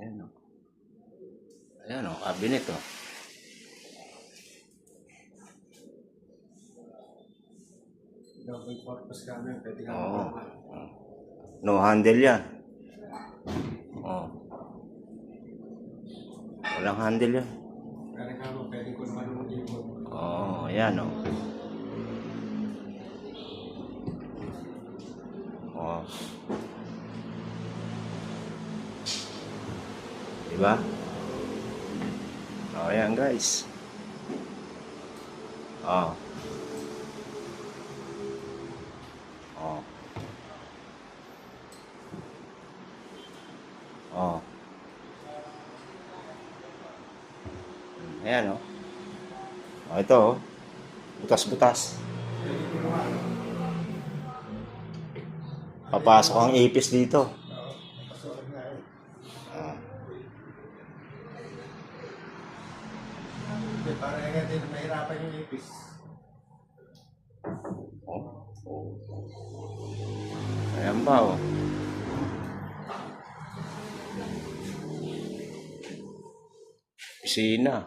Ayan o. Ayan o, cabinet o. Double purpose camera, pwede ka Oo. makuha. No handle yan. Oh. Walang handle yan. Kaya ka mo, pwede ko naman mag-ibon. Oo, ayan o. Oh. Diba? Oh, ayan guys. Oh. Oh. Oh. Ayan o. Oh, ito o. Butas-butas. Papasok ang ipis dito. Oo, napasuot nga eh. Ah. Hindi, para nga din mahirapan yung ipis. Oh. Ayan pa o. Pisina.